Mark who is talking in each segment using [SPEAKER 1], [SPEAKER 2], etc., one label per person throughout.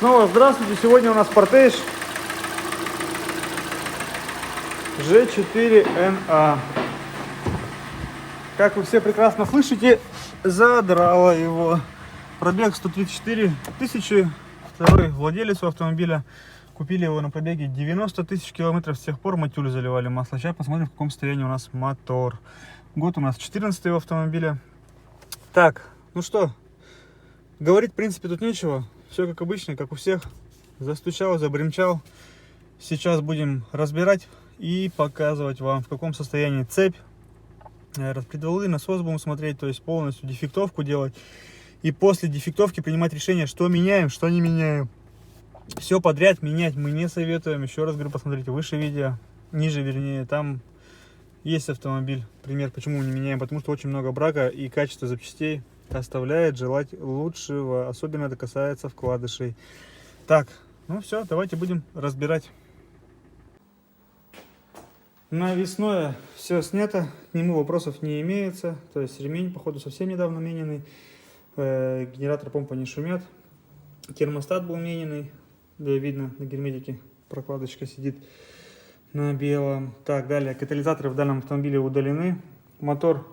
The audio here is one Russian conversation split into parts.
[SPEAKER 1] Снова здравствуйте, сегодня у нас Sportage G4NA. Как вы все прекрасно слышите, задрало его. Пробег 134 тысячи, второй владелец автомобиля. Купили его на пробеге 90 тысяч километров, с тех пор матюлю заливали масло. Сейчас посмотрим, в каком состоянии у нас мотор. Год у нас 14 автомобиля. Так, ну что, говорить в принципе тут нечего. Все как обычно, как у всех. Застучал, забринчал. Сейчас будем разбирать и показывать вам, в каком состоянии цепь. Распредвалы, насос будем смотреть, то есть полностью дефектовку делать. И после дефектовки принимать решение, что меняем, что не меняем. Все подряд менять мы не советуем. Еще раз говорю, посмотрите выше видео, ниже вернее, там есть автомобиль. Пример, почему мы не меняем. Потому что очень много брака и качество запчастей оставляет желать лучшего. Особенно это касается вкладышей. Так, ну все, давайте будем разбирать. Навесное все снято, к нему вопросов не имеется. То есть ремень, походу, совсем недавно мененный. Генератор, помпа не шумят. Термостат был мененный. Да, видно, на герметике прокладочка сидит на белом. Так, далее, катализаторы в данном автомобиле удалены. Мотор,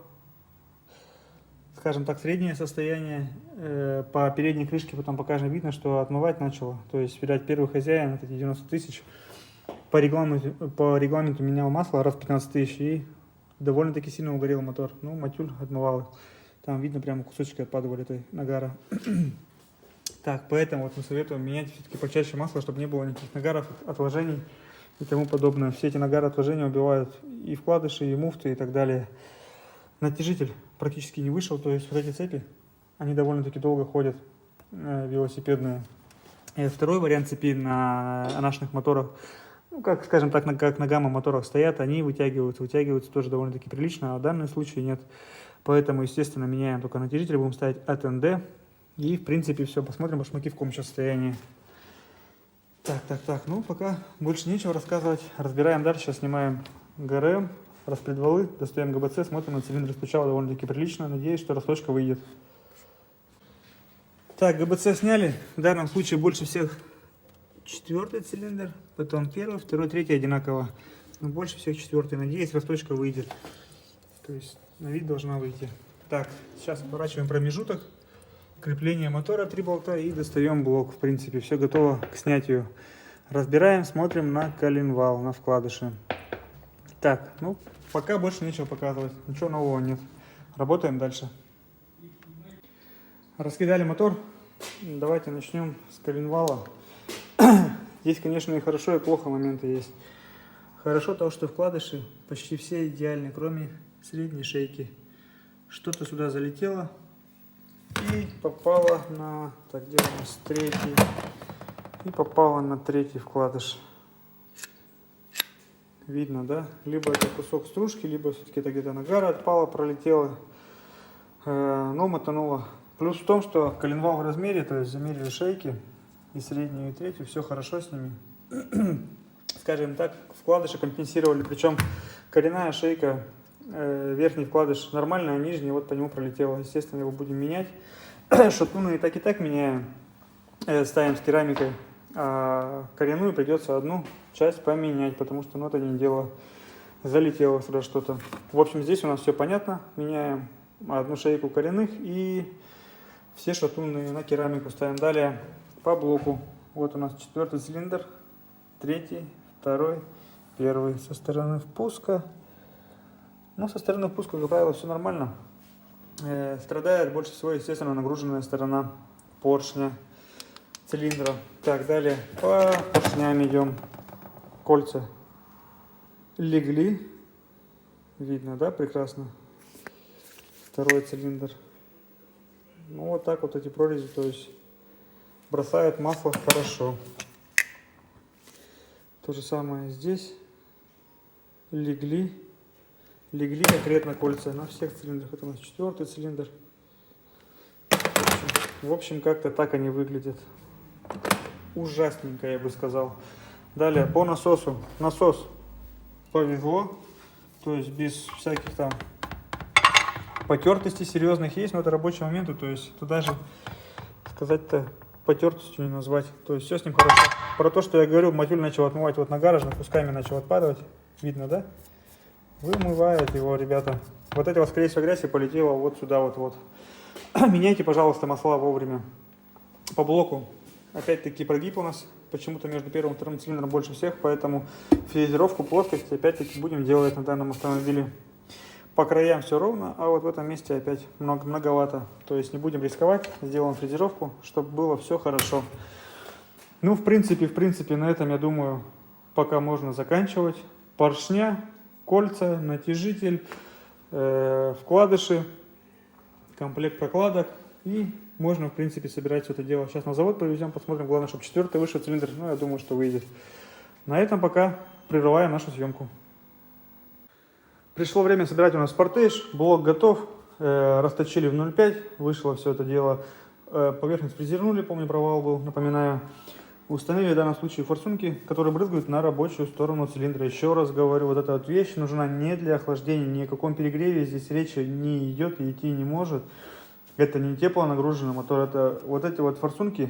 [SPEAKER 1] скажем так, среднее состояние. По передней крышке потом покажем, видно, что отмывать начало. То есть, видать, первый хозяин, это 90 тысяч. По регламенту менял масло раз в 15 тысяч и довольно-таки сильно угорел мотор. Ну, матюль отмывал. Там видно, прямо кусочки отпадывали этой нагара. Так, поэтому вот мы советуем менять все-таки почаще масло, чтобы не было никаких нагаров, отложений и тому подобное. Все эти нагары, отложения убивают и вкладыши, и муфты, и так далее. Натяжитель практически не вышел, то есть вот эти цепи, они довольно-таки долго ходят, велосипедные. И второй вариант цепи на наших моторах, ну, как, скажем так, как на гамма-моторах стоят, они вытягиваются тоже довольно-таки прилично, а в данном случае нет. Поэтому, естественно, меняем только натяжитель, будем ставить от НД. И, в принципе, все. Посмотрим башмаки в каком сейчас состоянии. Так. Ну, пока больше нечего рассказывать. Разбираем дальше. Сейчас снимаем ГРМ, распредвалы, достаем ГБЦ, смотрим на цилиндр. Стучало довольно-таки прилично. Надеюсь, что рассрочка выйдет. Так, ГБЦ сняли. В данном случае больше всех четвертый цилиндр, потом первый, второй, третий одинаково. Но больше всех четвертый. Надеюсь, рассрочка выйдет. То есть на вид должна выйти. Так, сейчас оборачиваем промежуток. Крепление мотора, 3 болта и достаем блок. В принципе, все готово к снятию. Разбираем, смотрим на коленвал, на вкладыши. Так, ну, пока больше нечего показывать. Ничего нового нет. Работаем дальше. Раскидали мотор. Давайте начнем с коленвала. Здесь, конечно, и хорошо, и плохо моменты есть. Хорошо то, что вкладыши почти все идеальны, кроме средней шейки. Что-то сюда залетело и попало на, так, где у нас третий, и попало на третий вкладыш. Видно, да? Либо это кусок стружки, либо все-таки это где-то нагара отпала, пролетела, но мотануло. Плюс в том, что коленвал в размере, то есть замерили шейки, и среднюю, и третью, все хорошо с ними. Скажем так, вкладыши компенсировали, причем коренная шейка, верхний вкладыш нормальный, а нижний вот по нему пролетело. Естественно, его будем менять. Шатуны и так меняем, ставим с керамикой, а коренную придется одну часть поменять, потому что, ну, это не дело, залетело сюда что-то. В общем, здесь у нас все понятно, меняем одну шейку коренных и все шатунные на керамику ставим. Далее по блоку, вот у нас четвертый цилиндр, третий, второй, первый. Со стороны впуска, ну, со стороны впуска, как правило, все нормально. Страдает больше всего, естественно, нагруженная сторона поршня цилиндра. Так, далее по поршням идем. Кольца легли. Видно, да, прекрасно. Второй цилиндр. Ну, вот так вот эти прорези, то есть бросают масло хорошо. То же самое здесь. Легли конкретно кольца на всех цилиндрах. Это у нас четвертый цилиндр. В общем, как-то так они выглядят. Ужасненько, я бы сказал. Далее по насосу. Насос повезло. То есть без всяких там потертостей серьезных есть. Но это рабочие моменты. То есть туда же, сказать-то, потертостью не назвать. То есть все с ним хорошо. Про то, что я говорю, мотюль начал отмывать вот на гаражных, кусками начал отпадать. Видно, да? Вымывает его, ребята. Вот эта вот, скорее всего, грязь и полетела вот сюда вот. Меняйте, пожалуйста, масла вовремя. По блоку, опять-таки, прогиб у нас почему-то между первым и вторым цилиндром больше всех, поэтому фрезеровку плоскости опять-таки будем делать на данном автомобиле. По краям все ровно, а вот в этом месте опять многовато. То есть не будем рисковать, сделаем фрезеровку, чтобы было все хорошо. Ну, в принципе, на этом, я думаю, пока можно заканчивать. Поршня, кольца, натяжитель, вкладыши, комплект прокладок. И можно, в принципе, собирать все это дело. Сейчас на завод повезем, посмотрим. Главное, чтобы 4-й вышел цилиндр. Ну, я думаю, что выйдет. На этом пока прерываем нашу съемку. Пришло время собирать у нас Sportage. Блок готов. Расточили в 0,5. Вышло все это дело. Поверхность фрезернули, помню, провал был, напоминаю. Установили в данном случае форсунки, которые брызгают на рабочую сторону цилиндра. Еще раз говорю, вот эта вот вещь нужна не для охлаждения, ни о каком перегреве здесь речи не идет и идти не может. Это не теплонагруженный мотор, это вот эти вот форсунки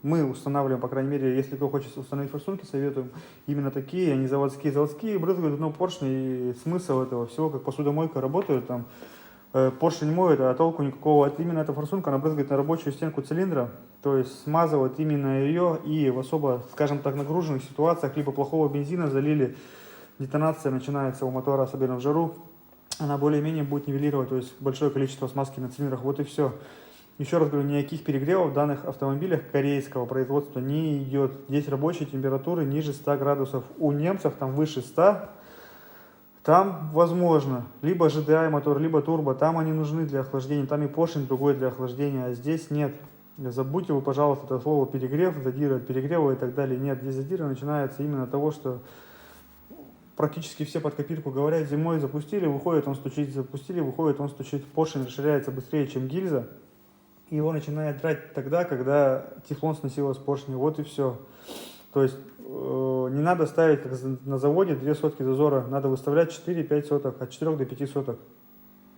[SPEAKER 1] мы устанавливаем, по крайней мере, если кто хочет установить форсунки, советуем именно такие, они заводские. Заводские брызгают одно поршни, и смысл этого всего, как посудомойка работает, там поршень моет, а толку никакого. Это именно эта форсунка, она брызгает на рабочую стенку цилиндра, то есть смазывает именно ее, и в особо, скажем так, нагруженных ситуациях, либо плохого бензина залили, детонация начинается у мотора, особенно в жару, она более-менее будет нивелировать, то есть большое количество смазки на цилиндрах, вот и все. Еще раз говорю, никаких перегревов в данных автомобилях корейского производства не идет. Здесь рабочие температуры ниже 100 градусов. У немцев там выше 100. Там возможно либо GDI мотор, либо турбо. Там они нужны для охлаждения. Там и поршень другой для охлаждения. А здесь нет. Забудьте вы, пожалуйста, это слово перегрев, задир от перегрева и так далее. Нет, здесь задиры начинается именно от того, что практически все под копирку говорят, зимой запустили, выходит он стучит, запустили, выходит он стучит. Поршень расширяется быстрее, чем гильза. И его начинает драть тогда, когда тефлон сносило с поршня. Вот и все. То есть не надо ставить, как на заводе, 2 сотки зазора. Надо выставлять 4-5 соток, от 4 до 5 соток.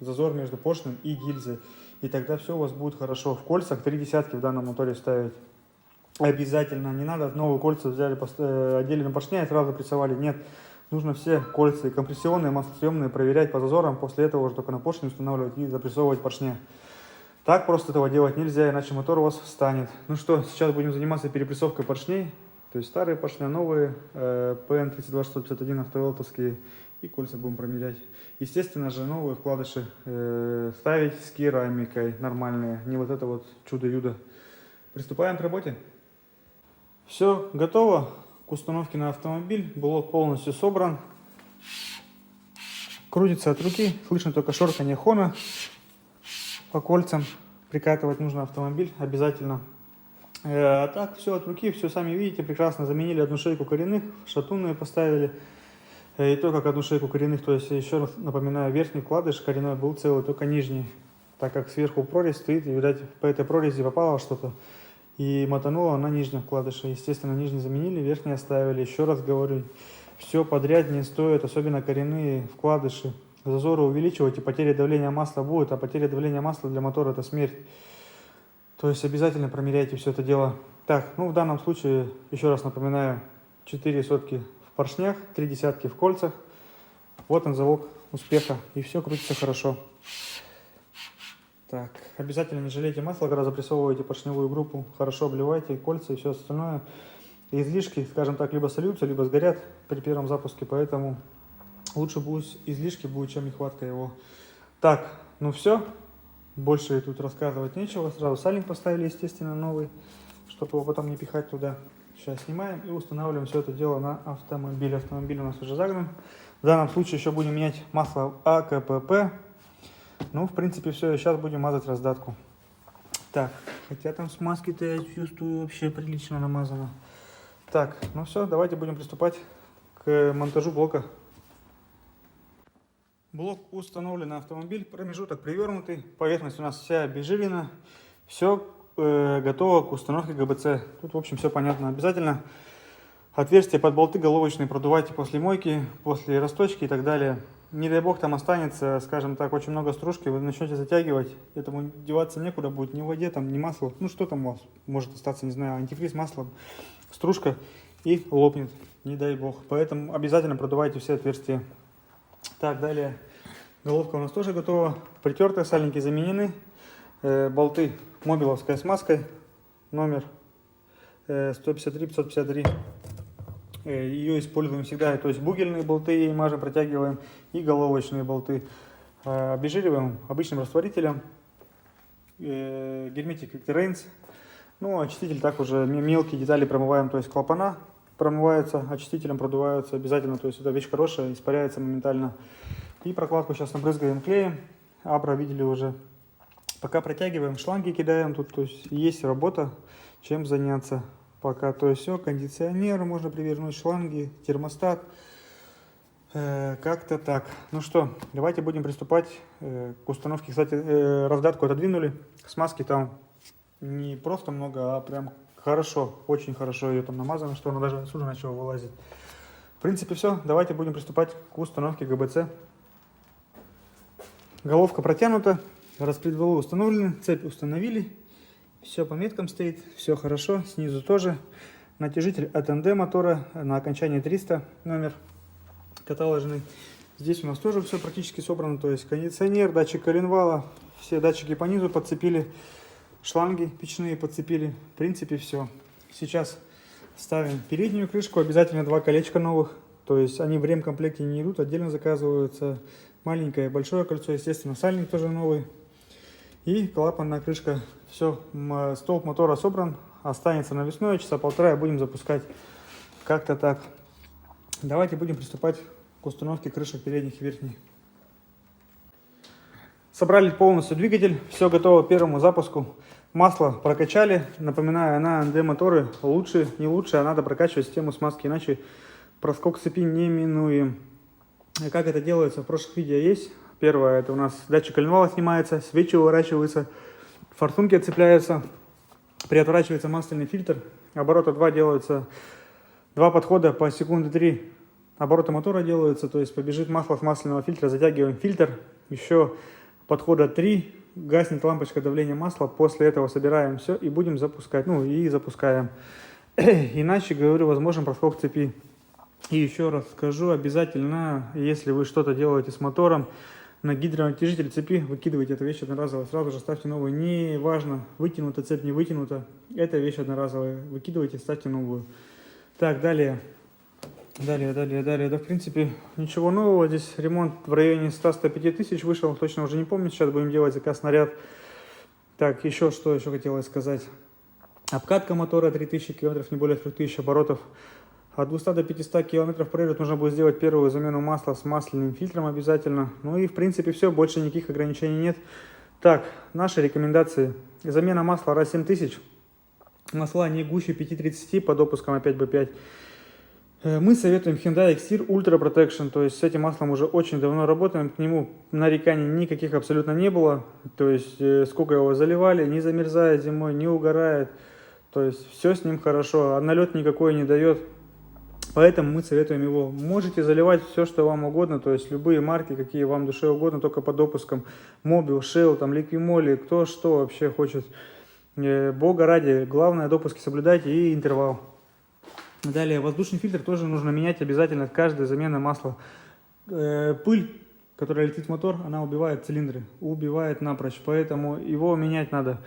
[SPEAKER 1] Зазор между поршнем и гильзой. И тогда все у вас будет хорошо. В кольцах 3 десятки в данном моторе ставить. Обязательно. Не надо новые кольца взяли, отдельно поршня и сразу прессовали. Нет. Нужно все кольца, и компрессионные, маслосъемные, проверять по зазорам. После этого уже только на поршне устанавливать и запрессовывать поршня. Так просто этого делать нельзя, иначе мотор у вас встанет. Ну что, сейчас будем заниматься перепрессовкой поршней. То есть старые поршни, новые, ПН-32651 автовелтовские. И кольца будем промерять. Естественно же, новые вкладыши ставить с керамикой нормальные. Не вот это вот чудо-юдо. Приступаем к работе. Все готово к установке на автомобиль. Блок полностью собран. Крутится от руки. Слышно только шорканье хона. По кольцам прикатывать нужно автомобиль обязательно. А так все от руки, все сами видите, прекрасно. Заменили одну шейку коренных, шатунные поставили. И то, как одну шейку коренных, то есть еще раз напоминаю, верхний вкладыш коренной был целый, только нижний. Так как сверху прорезь стоит, и, видать, по этой прорези попало что-то. И мотануло на нижнем вкладыше. Естественно, нижний заменили, верхний оставили. Еще раз говорю, все подряд не стоит, особенно коренные вкладыши. Зазоры увеличивать, и потеря давления масла будет, а потеря давления масла для мотора это смерть. То есть обязательно промеряйте все это дело. Так, ну в данном случае, еще раз напоминаю, 4 сотки в поршнях, 3 десятки в кольцах. Вот он залог успеха, и все крутится хорошо. Так, обязательно не жалейте масла, когда запрессовываете поршневую группу, хорошо обливайте кольца и все остальное. Излишки, скажем так, либо сольются, либо сгорят при первом запуске, поэтому лучше будет излишки, будет, чем нехватка его. Так, ну все. Больше тут рассказывать нечего. Сразу сальник поставили, естественно, новый, чтобы его потом не пихать туда. Сейчас снимаем и устанавливаем все это дело на автомобиль. Автомобиль у нас уже загнан. В данном случае еще будем менять масло АКПП. Ну, в принципе, все. Сейчас будем мазать раздатку. Так, хотя там смазки-то я чувствую вообще прилично намазано. Так, ну все, давайте будем приступать к монтажу блока. Блок установлен на автомобиль, промежуток привернутый, поверхность у нас вся обезжирена, все готово к установке ГБЦ. Тут, в общем, все понятно. Обязательно Отверстия под болты головочные продувайте после мойки, после расточки и так далее. Не дай бог там останется, скажем так, очень много стружки, вы начнете затягивать, этому деваться некуда будет, ни в воде, там, ни масло, ну что там у вас может остаться, не знаю, антифриз, масло, стружка и лопнет, не дай бог. Поэтому обязательно продувайте все отверстия. Так, далее, головка у нас тоже готова, притертые сальники заменены, болты мобиловская смазкой, номер 153-553. Ее используем всегда, то есть бугельные болты ей мажем, протягиваем, и головочные болты. Обезжириваем обычным растворителем, герметик Victorins. Ну, очиститель так уже мелкие детали промываем, то есть клапана промываются, очистителем продуваются обязательно, то есть это вещь хорошая, испаряется моментально. И прокладку сейчас набрызгаем клеем, Абра видели уже. Пока протягиваем, шланги кидаем, тут то есть есть работа, чем заняться. Пока то есть все, кондиционер, можно привернуть шланги, термостат, как-то так. Ну что, давайте будем приступать к установке. Кстати, раздатку отодвинули, смазки там не просто много, а прям хорошо, очень хорошо ее там намазано, что она даже отсюда начала вылазить. В принципе все, давайте будем приступать к установке ГБЦ. Головка протянута, распредвалы установлены, цепь установили. Все по меткам стоит, все хорошо, снизу тоже. Натяжитель от НД мотора на окончании 300 номер каталожный. Здесь у нас тоже все практически собрано, то есть кондиционер, датчик коленвала, все датчики по низу подцепили, шланги печные подцепили, в принципе все. Сейчас ставим переднюю крышку, обязательно 2 колечка новых, то есть они в ремкомплекте не идут, отдельно заказываются. Маленькое и большое кольцо, естественно, сальник тоже новый. И клапанная крышка. Все, столб мотора собран, останется навесной, часа полтора и будем запускать. Как-то так. Давайте будем приступать к установке крышек передних и верхних. Собрали полностью двигатель, все готово к первому запуску. Масло прокачали, напоминаю, на НД моторы лучше, не лучше, а надо прокачивать систему смазки, иначе проскок цепи неминуем. Как это делается, в прошлых видео есть. Первое, это у нас датчик коленвала снимается, свечи выворачиваются, форсунки отцепляются, приотворачивается масляный фильтр. Оборота 2 делаются, 2 подхода по секунды 3 оборота мотора делаются, то есть побежит масло с масляного фильтра, затягиваем фильтр, еще подхода 3, гаснет лампочка давления масла, после этого собираем все и будем запускать, ну и запускаем. Иначе, говорю, возможен проскок цепи. И еще раз скажу, обязательно, если вы что-то делаете с мотором, на гидронатяжитель цепи выкидывайте эту вещь одноразово, сразу же ставьте новую. Не важно, вытянута цепь, не вытянута, это вещь одноразовая. Выкидывайте, ставьте новую. Так, далее. Да, в принципе, ничего нового. Здесь ремонт в районе 100-105 тысяч вышел, точно уже не помню. Сейчас будем делать заказ наряд. Так, еще что еще хотелось сказать. Обкатка мотора 3000 км, не более 3000 оборотов. От 200 до 500 км пройдет, нужно будет сделать первую замену масла с масляным фильтром обязательно. Ну и в принципе все, больше никаких ограничений нет. Так, наши рекомендации. Замена масла раз 7000. Масла не гуще 5,30 по допускам опять B5. Мы советуем Hyundai Xtir Ultra Protection, то есть с этим маслом уже очень давно работаем, к нему нареканий никаких абсолютно не было. То есть сколько его заливали, не замерзает зимой, не угорает. То есть все с ним хорошо, а налет никакой не дает. Поэтому мы советуем его. Можете заливать все, что вам угодно, то есть любые марки, какие вам душе угодно, только по допускам. Mobil, Shell, там, Liqui-Moly, кто что вообще хочет. Бога ради, главное, допуски соблюдайте и интервал. Далее, воздушный фильтр тоже нужно менять обязательно, каждая замена масла. Пыль, которая летит в мотор, она убивает цилиндры, убивает напрочь, поэтому его менять надо.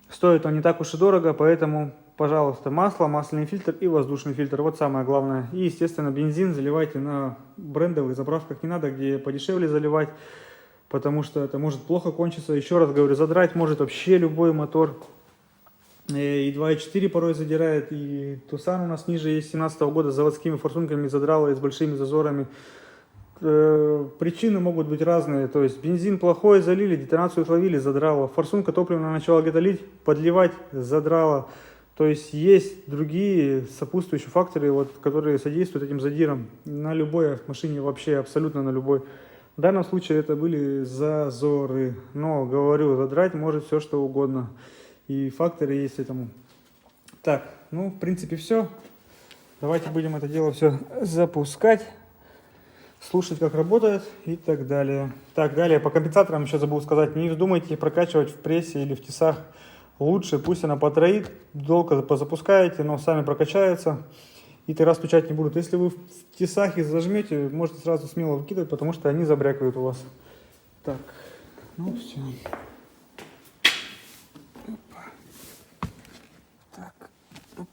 [SPEAKER 1] Стоит он не так уж и дорого, поэтому... Пожалуйста, масло, масляный фильтр и воздушный фильтр. Вот самое главное. И, естественно, бензин заливайте на брендовых заправках. Не надо, где подешевле заливать, потому что это может плохо кончиться. Еще раз говорю, задрать может вообще любой мотор. И 2.4 порой задирает, и Тусан у нас ниже есть 17 года с заводскими форсунками задрало и с большими зазорами. Причины могут быть разные, то есть бензин плохой, залили, детонацию словили, задрало. Форсунка топливная начала где-то лить, подливать, задрало. То есть другие сопутствующие факторы, вот, которые содействуют этим задирам на любой машине, вообще абсолютно на любой. В данном случае это были зазоры, но, говорю, задрать может все что угодно. И факторы есть этому. Так, ну, в принципе, все. Давайте будем это дело все запускать, слушать, как работает и так далее. Так, далее по компенсаторам еще забыл сказать. Не вздумайте прокачивать в прессе или в тесах. Лучше пусть она потроит, долго позапускаете, но сами прокачаются. И тогда стучать не будут. Если вы в тесах их зажмете, можете сразу смело выкидывать, потому что они забрякают у вас. Так, ну все. Так, оп.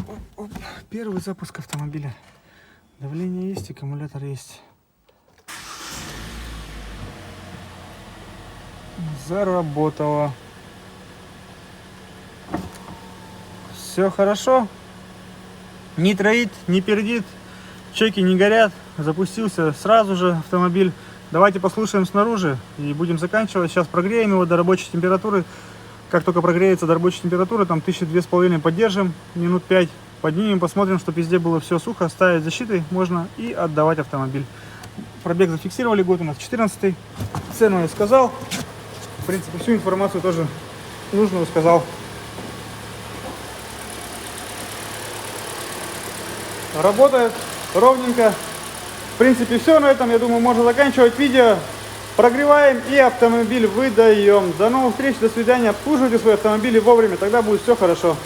[SPEAKER 1] Оп, оп. Первый запуск автомобиля. Давление есть, аккумулятор есть. Заработало. Все хорошо. Не троит, не пердит. Чеки не горят. Запустился сразу же автомобиль. Давайте послушаем снаружи и будем заканчивать. Сейчас прогреем его до рабочей температуры. Как только прогреется до рабочей температуры, там 1002,5 поддержим, минут 5 поднимем, посмотрим, чтобы везде было все сухо. Ставить защитой можно и отдавать автомобиль. Пробег зафиксировали, год у нас 14. Цену я сказал. В принципе, всю информацию тоже нужную сказал. Работает ровненько. В принципе, все на этом. Я думаю, можно заканчивать видео. Прогреваем и автомобиль выдаем. До новых встреч, до свидания. Обслуживайте свои автомобили вовремя, тогда будет все хорошо.